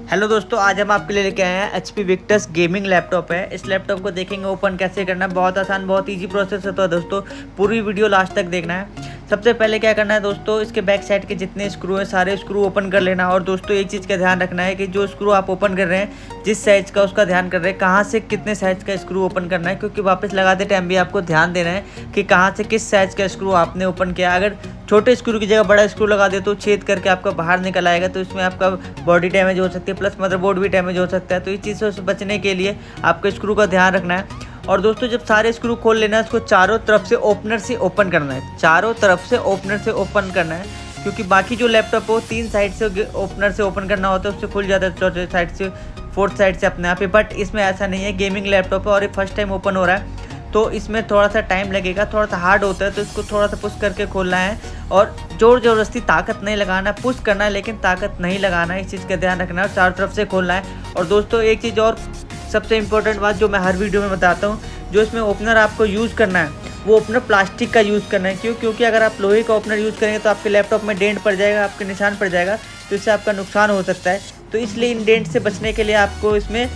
Hello दोस्तों, आज हम आपके लिए लेके आए हैं HP Victus गेमिंग लैपटॉप है। इस लैपटॉप को देखेंगे ओपन कैसे करना है। बहुत आसान, बहुत इजी प्रोसेस होता है दोस्तों। पूरी वीडियो लास्ट तक देखना है। सबसे पहले क्या करना है दोस्तों, इसके बैक साइड के जितने स्क्रू हैं सारे स्क्रू ओपन कर लेना। और दोस्तों एक चीज़ का ध्यान रखना है कि जो स्क्रू आप ओपन कर रहे हैं, जिस साइज़ का, उसका ध्यान कर रहे हैं कहाँ से कितने साइज़ का स्क्रू ओपन करना है। क्योंकि वापस लगाते टाइम भी आपको ध्यान देना है कि कहाँ से किस साइज़ का स्क्रू आपने ओपन किया। अगर छोटे स्क्रू की जगह बड़ा स्क्रू लगा दे तो छेद करके आपका बाहर निकल आएगा, तो इसमें आपका बॉडी डैमेज हो सकती है, प्लस मदरबोर्ड भी डैमेज हो सकता है। तो इस चीज़ से बचने के लिए आपको स्क्रू का ध्यान रखना है। और दोस्तों जब सारे स्क्रू खोल लेना है, इसको चारों तरफ से ओपनर से ओपन करना है। चारों तरफ से ओपनर से ओपन करना है, क्योंकि बाकी जो लैपटॉप हो 3 साइड से ओपनर से ओपन करना होता है, उससे खुल जाता है चौथे साइड से, फोर्थ साइड से अपने आप ही। बट इसमें ऐसा नहीं है, गेमिंग लैपटॉप है और ये फर्स्ट टाइम ओपन हो रहा है, तो इसमें थोड़ा सा टाइम लगेगा, थोड़ा सा हार्ड होता है। तो इसको थोड़ा सा पुश करके खोलना है और जोर ज़बरदस्ती ताकत नहीं लगाना, पुश करना है लेकिन ताकत नहीं लगाना है। इस चीज़ का ध्यान रखना है और चारों तरफ से खोलना है। और दोस्तों एक चीज़ और सबसे इम्पोर्टेंट बात जो मैं हर वीडियो में बताता हूँ, जो इसमें ओपनर आपको यूज़ करना है वो ओपनर प्लास्टिक का यूज़ करना है। क्योंकि अगर आप लोहे का ओपनर यूज़ करेंगे तो आपके लैपटॉप में डेंट पड़ जाएगा, आपके निशान पड़ जाएगा, तो इससे आपका नुकसान हो सकता है। तो इसलिए इन डेंट से बचने के लिए आपको इसमें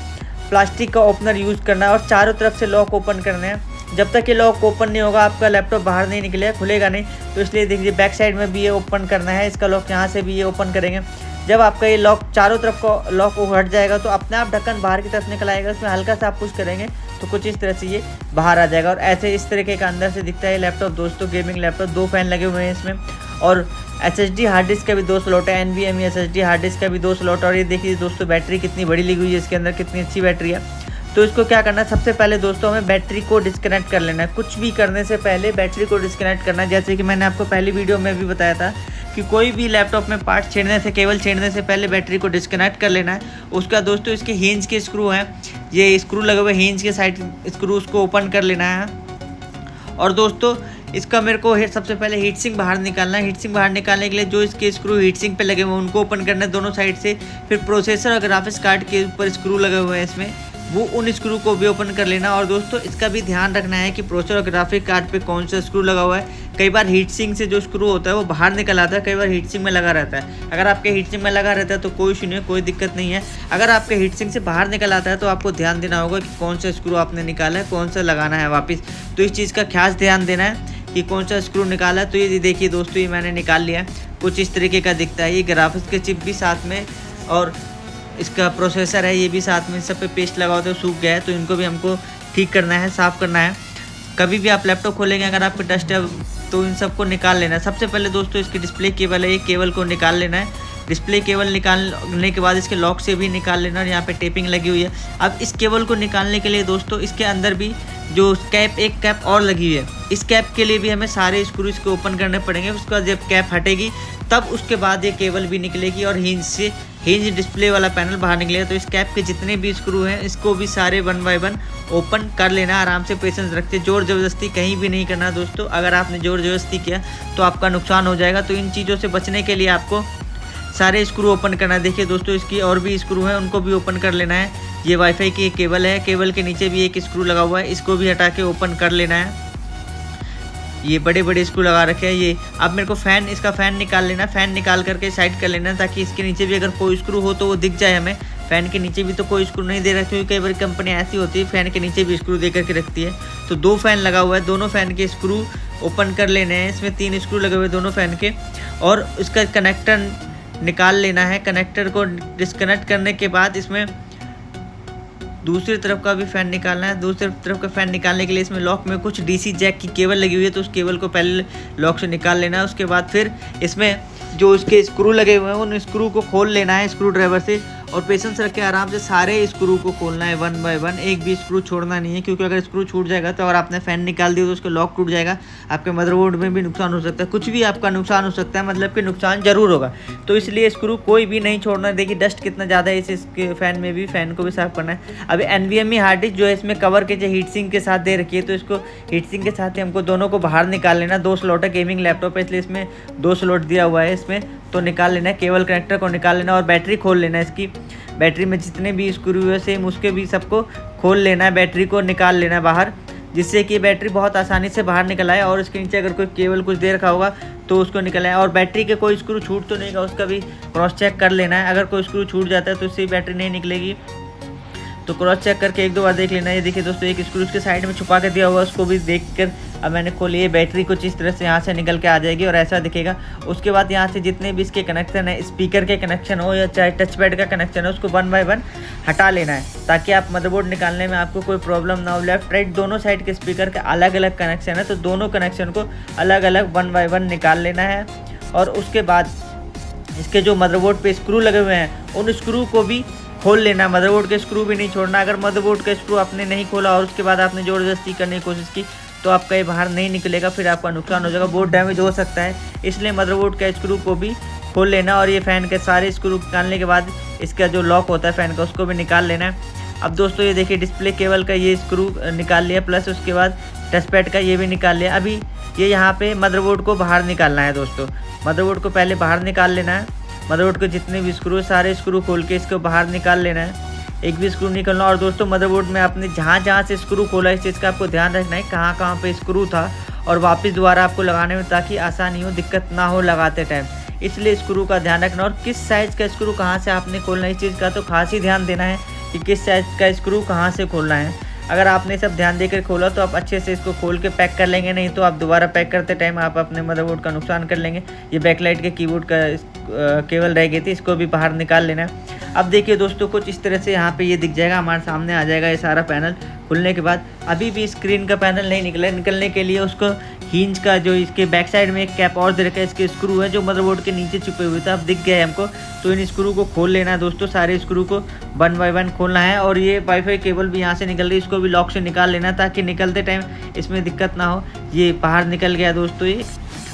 प्लास्टिक का ओपनर यूज़ करना है और चारों तरफ से लॉक ओपन करना है। जब तक ये लॉक ओपन नहीं होगा आपका लैपटॉप बाहर नहीं निकलेगा, खुलेगा नहीं। तो इसलिए देखिए बैक साइड में भी ये ओपन करना है, इसका लॉक यहाँ से भी ये ओपन करेंगे। जब आपका ये लॉक चारों तरफ का लॉक हट जाएगा तो अपने आप ढक्कन बाहर की तरफ निकल आएगा। उसमें हल्का सा आप पुश करेंगे तो कुछ इस तरह से ये बाहर आ जाएगा। और ऐसे इस तरीके का अंदर से दिखता है लैपटॉप दोस्तों, गेमिंग लैपटॉप। 2 फैन लगे हुए हैं इसमें और SSD हार्ड डिस्क का भी 2 स्लॉट है, NVMe SSD हार्ड डिस्क का भी 2 स्लॉट। और ये देखिए दोस्तों बैटरी कितनी बड़ी लगी हुई है इसके अंदर, कितनी अच्छी बैटरी है। तो इसको क्या करना है, सबसे पहले दोस्तों हमें बैटरी को डिस्कनेक्ट कर लेना है। कुछ भी करने से पहले बैटरी को डिस्कनेक्ट करना है। जैसे कि मैंने आपको पहली वीडियो में भी बताया था कि कोई भी लैपटॉप में पार्ट छेड़ने से, केबल छेड़ने से पहले बैटरी को डिस्कनेक्ट कर लेना है। उसका दोस्तों इसके हिंज के स्क्रू हैं, ये स्क्रू लगे हुए हिंज के साइड स्क्रू, उसको ओपन कर लेना है। और दोस्तों इसका मेरे को सबसे पहले हीट सिंक बाहर निकालना है। हीट सिंक बाहर निकालने के लिए जो इसके स्क्रू हीट सिंक पे लगे हुए हैं उनको ओपन करना है दोनों साइड से। फिर प्रोसेसर और ग्राफिक्स कार्ड के ऊपर स्क्रू लगे हुए हैं इसमें, वो उन स्क्रू को भी ओपन कर लेना। और दोस्तों इसका भी ध्यान रखना है कि प्रोसेसर और ग्राफिक कार्ड पे कौन सा स्क्रू लगा हुआ है। कई बार हीट सिंक से जो स्क्रू होता है वो बाहर निकल आता है, कई बार हीट सिंक में लगा रहता है। अगर आपके हीट सिंक में लगा रहता है तो कोई इशू नहीं है, कोई दिक्कत नहीं है। अगर आपके हीट सिंक से बाहर निकल आता है तो आपको ध्यान देना होगा कि कौन सा स्क्रू आपने निकाला है, कौन सा लगाना है वापस। तो इस चीज़ का खास ध्यान देना है कि कौन सा स्क्रू निकाला है। तो ये देखिए दोस्तों, ये मैंने निकाल लिया है, कुछ इस तरीके का दिखता है। ये ग्राफिक्स के चिप भी साथ में और इसका प्रोसेसर है ये भी साथ में, सब पे पेस्ट लगा होता है, सूख गया है। तो इनको भी हमको ठीक करना है, साफ़ करना है। कभी भी आप लैपटॉप खोलेंगे अगर आपको डस्ट है तो इन सबको निकाल लेना है। सबसे पहले दोस्तों इसकी डिस्प्ले केबल है, ये केबल को निकाल लेना है। डिस्प्ले केबल निकालने के बाद इसके लॉक से भी निकाल लेना। और यहाँ पे टेपिंग लगी हुई है। अब इस केबल को निकालने के लिए दोस्तों इसके अंदर भी जो कैप, एक कैप और लगी हुई है, इस कैप के लिए भी हमें सारे स्क्रू इसको ओपन करने पड़ेंगे। उसका जब कैप हटेगी तब उसके बाद ये केबल भी निकलेगी और हिंज डिस्प्ले वाला पैनल बाहर निकलेगा। तो इस कैप के जितने भी स्क्रू हैं इसको भी सारे 1 बाय 1 ओपन कर लेना। आराम से पेशेंस रखते, जोर ज़बरदस्ती कहीं भी नहीं करना दोस्तों। अगर आपने जोर ज़बरदस्ती किया तो आपका नुकसान हो जाएगा। तो इन चीज़ों से बचने के लिए आपको सारे स्क्रू ओपन करना है। देखिए दोस्तों इसकी और भी स्क्रू हैं, उनको भी ओपन कर लेना है। ये वाईफाई की एक केबल है, केबल के नीचे भी एक स्क्रू लगा हुआ है, इसको भी हटा के ओपन कर लेना है। ये बड़े बड़े स्क्रू लगा रखे हैं। ये अब मेरे को इसका फ़ैन निकाल लेना, फ़ैन निकाल करके साइड कर लेना ताकि इसके नीचे भी अगर कोई स्क्रू हो तो वो दिख जाए हमें। फ़ैन के नीचे भी तो कोई स्क्रू नहीं दे रहा, क्योंकि कई बार कंपनी ऐसी होती है फ़ैन के नीचे भी स्क्रू दे करके रखती है। तो 2 फ़ैन लगा हुआ है, दोनों फ़ैन के स्क्रू ओपन कर लेने हैं। इसमें 3 स्क्रू लगे हुए दोनों फ़ैन के, और इसका कनेक्टर निकाल लेना है। कनेक्टर को डिस्कनेक्ट करने के बाद इसमें दूसरी तरफ का भी फ़ैन निकालना है। दूसरी तरफ का फ़ैन निकालने के लिए इसमें लॉक में कुछ DC जैक की केबल लगी हुई है, तो उस केबल को पहले लॉक से निकाल लेना है। उसके बाद फिर इसमें जो इसके स्क्रू लगे हुए हैं उन स्क्रू को खोल लेना है स्क्रू ड्राइवर से। और पेशेंस रख के आराम से सारे स्क्रू को खोलना है 1 बाय 1, एक भी स्क्रू छोड़ना नहीं है। क्योंकि अगर स्क्रू छूट जाएगा तो अगर आपने फ़ैन निकाल दिया तो उसका लॉक टूट जाएगा, आपके मदरबोर्ड में भी नुकसान हो सकता है, कुछ भी आपका नुकसान हो सकता है, मतलब कि नुकसान ज़रूर होगा। तो इसलिए स्क्रू कोई भी नहीं छोड़ना। देखिए डस्ट कितना ज़्यादा है इसके फ़ैन में भी, फ़ैन को भी साफ़ करना है। अभी NVMe हार्ड डिस्क जो है इसमें कवर के जो हीट सिंक के साथ दे रखी है, तो इसको हीट सिंक के साथ ही हमको दोनों को बाहर निकाल लेना। 2 स्लॉट है, गेमिंग लैपटॉप है इसलिए इसमें 2 स्लॉट दिया हुआ है इसमें, तो निकाल लेना है। केबल कनेक्टर को निकाल लेना और बैटरी खोल लेना है। इसकी बैटरी में जितने भी स्क्रू है सेम उसके भी सबको खोल लेना है, बैटरी को निकाल लेना है बाहर। जिससे कि बैटरी बहुत आसानी से बाहर निकल आए। और इसके नीचे अगर कोई केबल कुछ दे रखा होगा तो उसको निकल आए। और बैटरी के कोई स्क्रू छूट तो नहीं, उसका भी क्रॉस चेक कर लेना है। अगर कोई स्क्रू छूट जाता है तो इससे बैटरी नहीं निकलेगी, तो क्रॉस चेक करके एक दो बार देख लेना। ये देखिए दोस्तों, एक स्क्रू उसके साइड में छुपा कर दिया हुआ, उसको भी देख कर अब मैंने खोली। ये बैटरी कुछ इस तरह से यहाँ से निकल के आ जाएगी और ऐसा दिखेगा। उसके बाद यहाँ से जितने भी इसके कनेक्शन है, स्पीकर के कनेक्शन हो या चाहे टच पैड का कनेक्शन हो, उसको 1 बाय 1 हटा लेना है, ताकि आप मदरबोर्ड निकालने में आपको कोई प्रॉब्लम ना हो। लेफ्ट राइट दोनों साइड के स्पीकर के अलग अलग कनेक्शन है, तो दोनों कनेक्शन को अलग अलग 1 बाय 1 निकाल लेना है। और उसके बाद इसके जो मदरबोर्ड पे स्क्रू लगे हुए हैं, उन स्क्रू को भी खोल लेना। मदरबोर्ड के स्क्रू भी नहीं छोड़ना। अगर मदरबोर्ड का स्क्रू आपने नहीं खोला और उसके बाद आपने ज़बरदस्ती करने की कोशिश की तो आपका ये बाहर नहीं निकलेगा, फिर आपका नुकसान हो जाएगा, बोर्ड डैमेज हो सकता है। इसलिए मदरबोर्ड का स्क्रू को भी खोल लेना। और ये फ़ैन के सारे स्क्रू निकालने के बाद इसका जो लॉक होता है फ़ैन का, उसको भी निकाल लेना है। अब दोस्तों ये देखिए, डिस्प्ले केबल का ये स्क्रू निकाल लिया, प्लस उसके बाद टच पैड का ये भी निकाल लिया। अभी ये यहाँ पे मदरबोर्ड को बाहर निकालना है दोस्तों। मदरबोर्ड को पहले बाहर निकाल लेना है। मदरबोर्ड के जितने भी स्क्रू, सारे स्क्रू खोल के इसको बाहर निकाल लेना है, एक भी स्क्रू निकलना। और दोस्तों मदरबोर्ड में आपने जहाँ जहाँ से स्क्रू खोला, इस चीज़ का आपको ध्यान रखना है कहाँ कहाँ पे स्क्रू था, और वापस दोबारा आपको लगाने में ताकि आसानी हो, दिक्कत ना हो लगाते टाइम। इसलिए स्क्रू का ध्यान रखना। और किस साइज़ का स्क्रू कहाँ से आपने खोलना है, इस चीज़ का तो खास ही ध्यान देना है कि किस साइज़ का स्क्रू कहाँ से खोलना है। अगर आपने सब ध्यान देकर खोला तो आप अच्छे से इसको खोल के पैक कर लेंगे, नहीं तो आप दोबारा पैक करते टाइम आप अपने मदरबोर्ड का नुकसान कर लेंगे। ये बैकलाइट के कीबोर्ड का केबल रह गई थी, इसको भी बाहर निकाल लेना है। अब देखिए दोस्तों, कुछ इस तरह से यहाँ पे ये दिख जाएगा, हमारे सामने आ जाएगा ये सारा पैनल। खुलने के बाद अभी भी स्क्रीन का पैनल नहीं निकला। निकलने के लिए उसको हिंज का जो इसके बैक साइड में एक कैप और दे रखा है, इसके स्क्रू है जो मदरबोर्ड के नीचे छुपे हुए थे, अब दिख गए हमको। तो इन स्क्रू को खोल लेना है दोस्तों, सारे स्क्रू को 1 बाय 1 खोलना है। और ये वाईफाई केबल भी यहाँ से निकल रही है, इसको भी लॉक से निकाल लेना है ताकि निकलते टाइम इसमें दिक्कत ना हो। ये बाहर निकल गया दोस्तों ये।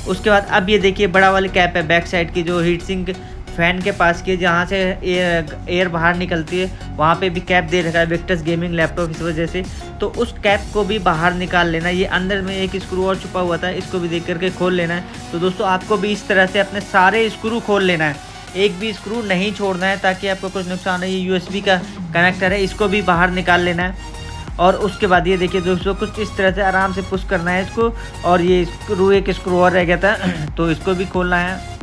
उसके बाद अब ये देखिए, बड़ा वाली कैप है बैक साइड की, जो हीट सिंक फ़ैन के पास की, जहाँ से एयर बाहर निकलती है, वहाँ पे भी कैप दे रखा है विक्टस गेमिंग लैपटॉप इस वजह से। तो उस कैप को भी बाहर निकाल लेना। ये अंदर में एक स्क्रू और छुपा हुआ था, इसको भी देख करके खोल लेना है। तो दोस्तों आपको भी इस तरह से अपने सारे स्क्रू खोल लेना है, एक भी स्क्रू नहीं छोड़ना है ताकि आपको कुछ नुकसान है। ये यूएसबी का कनेक्टर है, इसको भी बाहर निकाल लेना है। और उसके बाद ये देखिए दोस्तों, कुछ इस तरह से आराम से पुश करना है इसको। और ये स्क्रू, एक स्क्रू और रह गया था तो इसको भी खोलना है।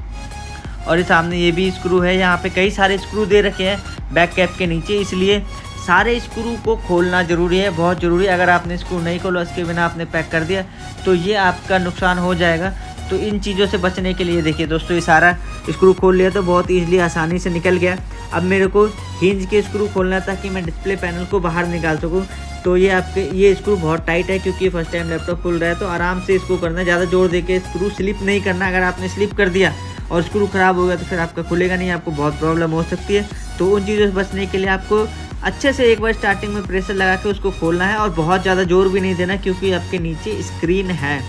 और ये सामने ये भी स्क्रू है, यहाँ पे कई सारे स्क्रू दे रखे हैं बैक कैप के नीचे, इसलिए सारे स्क्रू को खोलना ज़रूरी है, बहुत ज़रूरी है। अगर आपने स्क्रू नहीं खोला, उसके बिना आपने पैक कर दिया तो ये आपका नुकसान हो जाएगा। तो इन चीज़ों से बचने के लिए देखिए दोस्तों, ये सारा स्क्रू खोल लिया तो बहुत ईजिली आसानी से निकल गया। अब मेरे को हिंज के स्क्रू खोलना है ताकि मैं डिस्प्ले पैनल को बाहर निकाल सकूँ। तो ये आपके ये स्क्रू बहुत टाइट है क्योंकि फर्स्ट टाइम लैपटॉप खुल रहा है, तो आराम से इसको करना है, ज़्यादा जोर देके स्क्रू स्लिप नहीं करना। अगर आपने स्लिप कर दिया और स्क्रू ख़राब हो गया तो फिर आपका खुलेगा नहीं, आपको बहुत प्रॉब्लम हो सकती है। तो उन चीज़ों से बचने के लिए आपको अच्छे से एक बार स्टार्टिंग में प्रेशर लगा के उसको खोलना है, और बहुत ज़्यादा जोर भी नहीं देना क्योंकि आपके नीचे स्क्रीन है।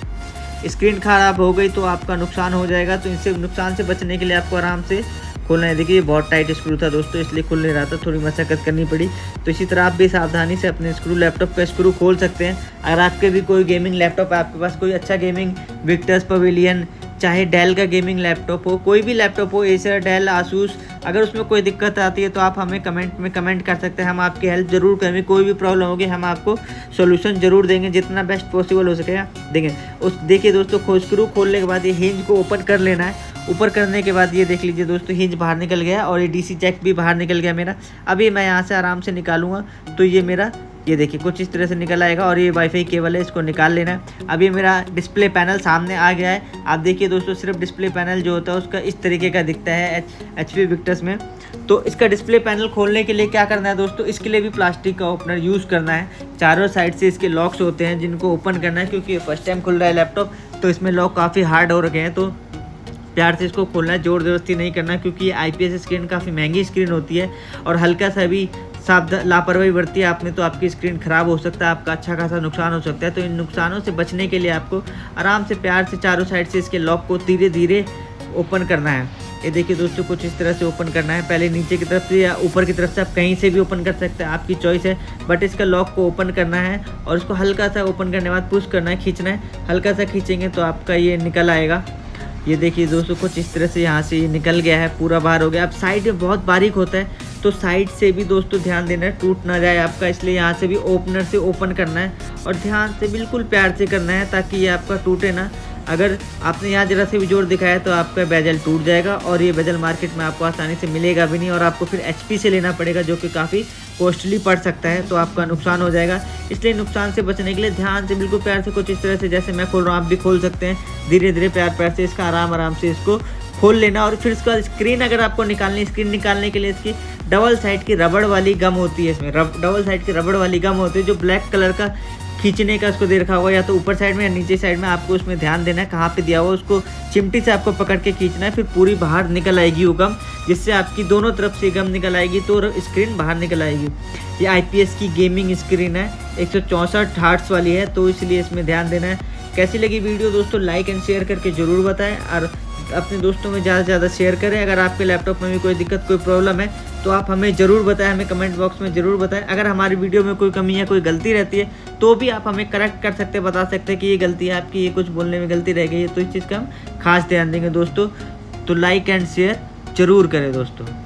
स्क्रीन ख़राब हो गई तो आपका नुकसान हो जाएगा। तो इनसे नुकसान से बचने के लिए आपको आराम से खोलना है। देखिए बहुत टाइट स्क्रू था दोस्तों, इसलिए खुल नहीं रहा था, थोड़ी मशक्कत करनी पड़ी। तो इसी तरह आप भी सावधानी से अपने स्क्रू, लैपटॉप का स्क्रू खोल सकते हैं। अगर आपके भी कोई गेमिंग लैपटॉप है, आपके पास कोई अच्छा गेमिंग विक्टर्स पवेलियन, चाहे डेल का गेमिंग लैपटॉप हो, कोई भी लैपटॉप हो, एसर, डेल, आसूस, अगर उसमें कोई दिक्कत आती है तो आप हमें कमेंट में कमेंट कर सकते हैं। हम आपकी हेल्प ज़रूर करेंगे। कोई भी प्रॉब्लम होगी हम आपको सोल्यूशन ज़रूर देंगे, जितना बेस्ट पॉसिबल हो सकेगा देंगे। देखिए दोस्तों, स्क्रू खोलने के बाद ये हिंज को ओपन कर लेना है। ऊपर करने के बाद ये देख लीजिए दोस्तों, हिंज बाहर निकल गया और ये डीसी जैक भी बाहर निकल गया मेरा। अभी मैं यहाँ से आराम से निकालूंगा तो ये मेरा, ये देखिए कुछ इस तरह से निकल आएगा। और ये वाईफाई केबल है, इसको निकाल लेना है। अभी मेरा डिस्प्ले पैनल सामने आ गया है। आप देखिए दोस्तों, सिर्फ डिस्प्ले पैनल जो होता है उसका इस तरीके का दिखता है HP विक्टर्स में। तो इसका डिस्प्ले पैनल खोलने के लिए क्या करना है दोस्तों, इसके लिए भी प्लास्टिक का ओपनर यूज़ करना है। चारों साइड से इसके लॉक्स होते हैं जिनको ओपन करना है, क्योंकि फर्स्ट टाइम खुल रहा है लैपटॉप तो इसमें लॉक काफ़ी हार्ड हो रखे हैं। तो प्यार से इसको खोलना है, जोर जबरदस्ती नहीं करना, क्योंकि IPS स्क्रीन काफ़ी महंगी स्क्रीन होती है और हल्का सा भी लापरवाही बरती है आपने तो आपकी स्क्रीन ख़राब हो सकता है, आपका अच्छा खासा नुकसान हो सकता है। तो इन नुकसानों से बचने के लिए आपको आराम से प्यार से चारों साइड से इसके लॉक को धीरे धीरे ओपन करना है। ये देखिए दोस्तों, कुछ इस तरह से ओपन करना है। पहले नीचे की तरफ से या ऊपर की तरफ से, आप कहीं से भी ओपन कर सकते हैं, आपकी चॉइस है। बट इसका लॉक को ओपन करना है और इसको हल्का सा ओपन करने के बाद पुश करना है, खींचना है। हल्का सा खींचेंगे तो आपका ये निकल आएगा। ये देखिए दोस्तों कुछ इस तरह से यहाँ से ये निकल गया है, पूरा बाहर हो गया। अब साइड में बहुत बारीक होता है तो साइड से भी दोस्तों ध्यान देना है, टूट ना जाए आपका, इसलिए यहाँ से भी ओपनर से ओपन करना है और ध्यान से बिल्कुल प्यार से करना है ताकि ये आपका टूटे ना। अगर आपने यहाँ ज़रा से भी जोर दिखाया तो आपका बेजल टूट जाएगा और ये बेजल मार्केट में आपको आसानी से मिलेगा भी नहीं और आपको फिर HP से लेना पड़ेगा जो कि काफ़ी कॉस्टली पड़ सकता है, तो आपका नुकसान हो जाएगा। इसलिए नुकसान से बचने के लिए ध्यान से बिल्कुल प्यार से कुछ इस तरह से जैसे मैं खोल रहा हूँ आप भी खोल सकते हैं। धीरे धीरे प्यार से इसका आराम से इसको खोल लेना और फिर इसका स्क्रीन अगर आपको निकालनी, स्क्रीन निकालने के लिए इसकी डबल साइड की रबड़ वाली गम होती है, इसमें डबल साइड की रबड़ वाली गम होती है जो ब्लैक कलर का खींचने का उसको दे रखा होगा, या तो ऊपर साइड में या नीचे साइड में। आपको उसमें ध्यान देना है कहाँ पे दिया हुआ, उसको चिमटी से आपको पकड़ के खींचना है, फिर पूरी बाहर निकल आएगी वो गम, जिससे आपकी दोनों तरफ से गम निकल आएगी तो स्क्रीन बाहर निकल आएगी। ये IPS की गेमिंग स्क्रीन है, 164 हर्ट्ज वाली है, तो इसलिए इसमें ध्यान देना है। कैसी लगी वीडियो दोस्तों लाइक एंड शेयर करके ज़रूर बताएं और अपने दोस्तों में ज़्यादा से ज़्यादा शेयर करें। अगर आपके लैपटॉप में भी कोई दिक्कत कोई प्रॉब्लम है तो आप हमें ज़रूर बताएं, हमें कमेंट बॉक्स में ज़रूर बताएं। अगर हमारी वीडियो में कोई कमी या कोई गलती रहती है तो भी आप हमें करेक्ट कर सकते हैं, बता सकते हैं कि ये गलती है आपकी, ये कुछ बोलने में गलती रह गई है, तो इस चीज़ का हम खास ध्यान देंगे दोस्तों। तो लाइक एंड शेयर ज़रूर करें दोस्तों।